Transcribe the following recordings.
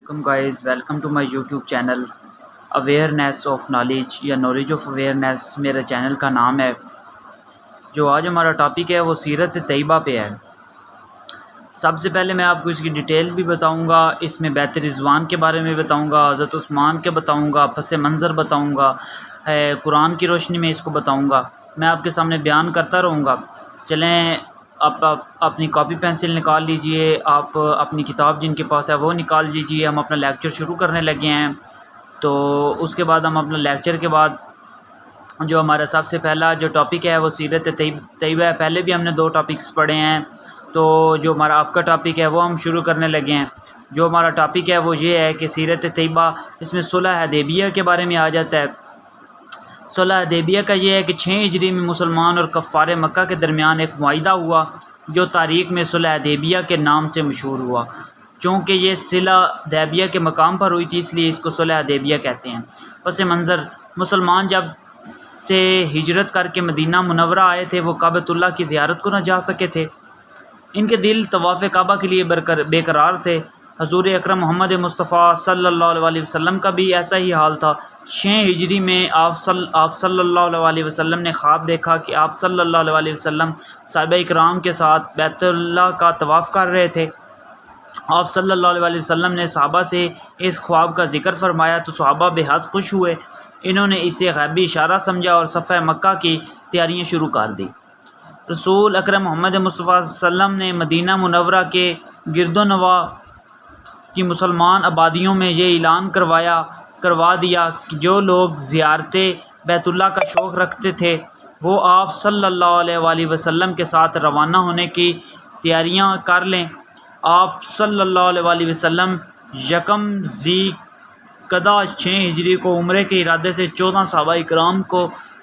Welcome guys, welcome to my YouTube channel awareness of knowledge یا knowledge of awareness میرا چینل کا نام ہے۔ جو آج ہمارا ٹاپک ہے وہ سیرت طیبہ پہ ہے۔ سب سے پہلے میں آپ کو اس کی ڈیٹیل بھی بتاؤں گا، اس میں بیعت رضوان کے بارے میں بتاؤں گا، حضرت عثمان کے بتاؤں گا، پس منظر بتاؤں گا، قرآن کی روشنی میں اس کو بتاؤں گا۔ میں آپ کے سامنے بیان کرتا رہوں گا۔ چلیں آپ اپنی کاپی پینسل نکال لیجئے، آپ اپنی کتاب جن کے پاس ہے وہ نکال لیجئے۔ ہم اپنا لیکچر شروع کرنے لگے ہیں۔ تو اس کے بعد ہم اپنا لیکچر کے بعد جو ہمارا سب سے پہلا جو ٹاپک ہے وہ سیرت طیبہ ہے۔ پہلے بھی ہم نے 2 ٹاپکس پڑھے ہیں، تو جو ہمارا آپ کا ٹاپک ہے وہ ہم شروع کرنے لگے ہیں۔ جو ہمارا ٹاپک ہے وہ یہ ہے کہ سیرت طیبہ، اس میں صلح حدیبیہ کے بارے میں آ جاتا ہے۔ صلح حدیبیہ کا یہ ہے کہ 6 ہجری میں مسلمان اور کفار مکہ کے درمیان ایک معاہدہ ہوا جو تاریخ میں صلح حدیبیہ کے نام سے مشہور ہوا۔ چونکہ یہ صلح حدیبیہ کے مقام پر ہوئی تھی، اس لیے اس کو صلح حدیبیہ کہتے ہیں۔ پس منظر، مسلمان جب سے ہجرت کر کے مدینہ منورہ آئے تھے، وہ کعبۃ اللہ کی زیارت کو نہ جا سکے تھے۔ ان کے دل طواف کعبہ کے لیے بے قرار تھے۔ حضور اکرم محمد مصطفیٰ صلی اللہ علیہ وسلم کا بھی ایسا ہی حال تھا۔ 6 ہجری میں آپ صلی اللہ علیہ وسلم نے خواب دیکھا کہ آپ صلی اللہ علیہ وسلم صحابہ اکرام کے ساتھ بیت اللہ کا طواف کر رہے تھے۔ آپ صلی اللہ علیہ وسلم نے صحابہ سے اس خواب کا ذکر فرمایا تو صحابہ بے حد خوش ہوئے۔ انہوں نے اسے غیبی اشارہ سمجھا اور فتح مکہ کی تیاریاں شروع کر دی۔ رسول اکرم محمد مصطفیٰ صلی اللہ علیہ وسلم نے مدینہ منورہ کے گرد و نواح کی مسلمان آبادیوں میں یہ اعلان کروا دیا کہ جو لوگ زیارت بیت اللہ کا شوق رکھتے تھے وہ آپ صلی اللہ علیہ وسلم کے ساتھ روانہ ہونے کی تیاریاں کر لیں۔ آپ صلی اللہ علیہ وسلم یکم ذی القعدہ 6 ہجری کو عمرے کے ارادے سے 14 صحابہ اکرام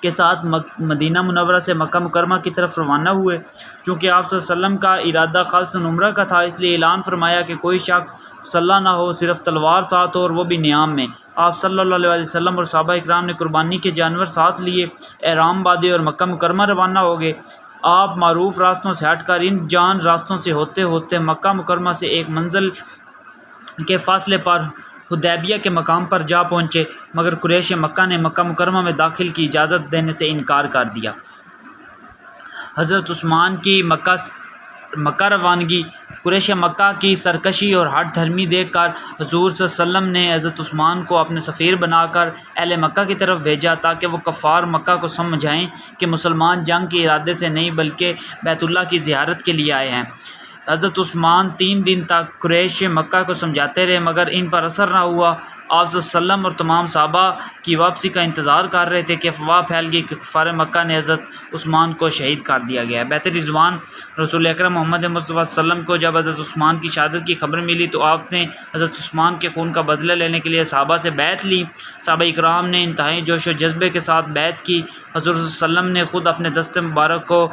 کے ساتھ مدینہ منورہ سے مکہ مکرمہ کی طرف روانہ ہوئے۔ چونکہ آپ صلی اللہ علیہ وسلم کا ارادہ خالصاً عمرہ کا تھا، اس لیے اعلان فرمایا کہ کوئی شخص مسلح نہ ہو، صرف تلوار ساتھ ہو اور وہ بھی نیام میں۔ آپ صلی اللہ علیہ وسلم اور صحابہ اکرام نے قربانی کے جانور ساتھ لیے احرام باندھے اور مکہ مکرمہ روانہ ہو گئے۔ آپ معروف راستوں سے ہٹ کر ان جان راستوں سے ہوتے ہوتے مکہ مکرمہ سے ایک منزل کے فاصلے پر حدیبیہ کے مقام پر جا پہنچے، مگر قریش مکہ نے مکہ مکرمہ میں داخل کی اجازت دینے سے انکار کر دیا۔ حضرت عثمان کی مکہ روانگی، قریش مکہ کی سرکشی اور ہٹ دھرمی دیکھ کر حضور صلی اللہ علیہ وسلم نے حضرت عثمان کو اپنے سفیر بنا کر اہل مکہ کی طرف بھیجا تاکہ وہ کفار مکہ کو سمجھائیں کہ مسلمان جنگ کے ارادے سے نہیں بلکہ بیت اللہ کی زیارت کے لیے آئے ہیں۔ حضرت عثمان 3 دن تک قریش مکہ کو سمجھاتے رہے مگر ان پر اثر نہ ہوا۔ آپ صلی اللہ علیہ وسلم اور تمام صحابہ کی واپسی کا انتظار کر رہے تھے کہ افواہ پھیل گئی کہ کفار مکہ نے حضرت عثمان کو شہید کر دیا گیا ہے۔ بیعت رضوان، رسول اکرم محمد مصطفیٰ صلی اللہ علیہ وسلم کو جب حضرت عثمان کی شہادت کی خبر ملی تو آپ نے حضرت عثمان کے خون کا بدلہ لینے کے لیے صحابہ سے بیعت لی۔ صحابہ اکرام نے انتہائی جوش و جذبے کے ساتھ بیعت کی۔ حضور صلی اللہ علیہ وسلم نے خود اپنے دست مبارک کو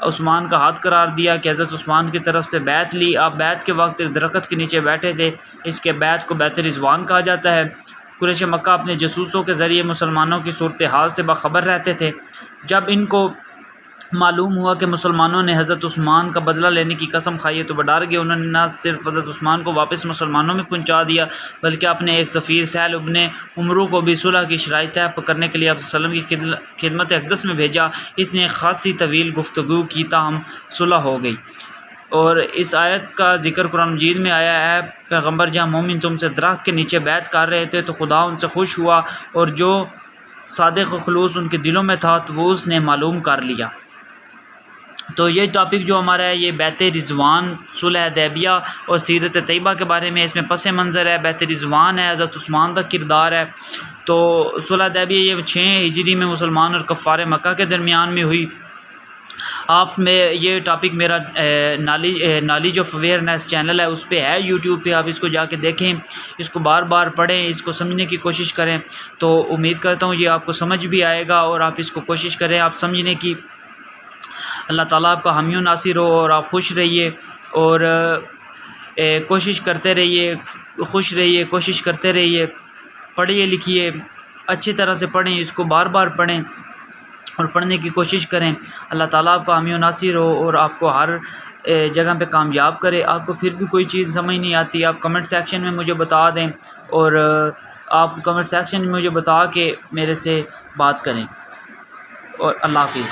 عثمان کا ہاتھ قرار دیا کہ حضرت عثمان کی طرف سے بیعت لی۔ آپ بیعت کے وقت ایک درخت کے نیچے بیٹھے تھے، اس کے بیعت کو بیعت رضوان کہا جاتا ہے۔ قریش مکہ اپنے جاسوسوں کے ذریعے مسلمانوں کی صورتحال سے باخبر رہتے تھے۔ جب ان کو معلوم ہوا کہ مسلمانوں نے حضرت عثمان کا بدلہ لینے کی قسم کھائی ہے تو وہ ڈر گئے۔ انہوں نے نہ صرف حضرت عثمان کو واپس مسلمانوں میں پہنچا دیا بلکہ اپنے ایک سفیر سہل ابن عمرو کو بھی صلح کی شرائط طے کرنے کے لیے آپ صلی اللہ علیہ وسلم کی خدمت اقدس میں بھیجا۔ اس نے خاصی طویل گفتگو کی تاہم صلح ہو گئی۔ اور اس آیت کا ذکر قرآن مجید میں آیا ہے، پیغمبر جہاں مومن تم سے درخت کے نیچے بیعت کر رہے تھے تو خدا ان سے خوش ہوا اور جو صادق و خلوص ان کے دلوں میں تھا تو وہ اس نے معلوم کر لیا۔ تو یہ ٹاپک جو ہمارا ہے یہ بیعت رضوان، صلح حدیبیہ اور سیرت طیبہ کے بارے میں، اس میں پس منظر ہے، بیعت رضوان ہے، حضرت عثمان کا کردار ہے۔ تو صلح حدیبیہ یہ 6 ہجری میں مسلمان اور کفار مکہ کے درمیان میں ہوئی۔ آپ میں یہ ٹاپک میرا نالج آف اویئرنیس چینل ہے، اس پہ ہے، یوٹیوب پہ، آپ اس کو جا کے دیکھیں، اس کو بار بار پڑھیں، اس کو سمجھنے کی کوشش کریں۔ تو امید کرتا ہوں یہ آپ کو سمجھ بھی آئے گا اور آپ اس کو کوشش کریں آپ سمجھنے کی۔ اللہ تعالیٰ آپ کا حامی و ناصر ہو اور آپ خوش رہیے اور کوشش کرتے رہیے، خوش رہیے، کوشش کرتے رہیے، پڑھیے لکھیے، اچھی طرح سے پڑھیں، اس کو بار بار پڑھیں اور پڑھنے کی کوشش کریں۔ اللہ تعالیٰ آپ کا حامی و ناصر ہو اور آپ کو ہر جگہ پہ کامیاب کرے. آپ کو پھر بھی کوئی چیز سمجھ نہیں آتی آپ کمنٹ سیکشن میں مجھے بتا دیں, اور آپ کمنٹ سیکشن میں مجھے بتا کے میرے سے بات کریں. اور اللہ حافظ.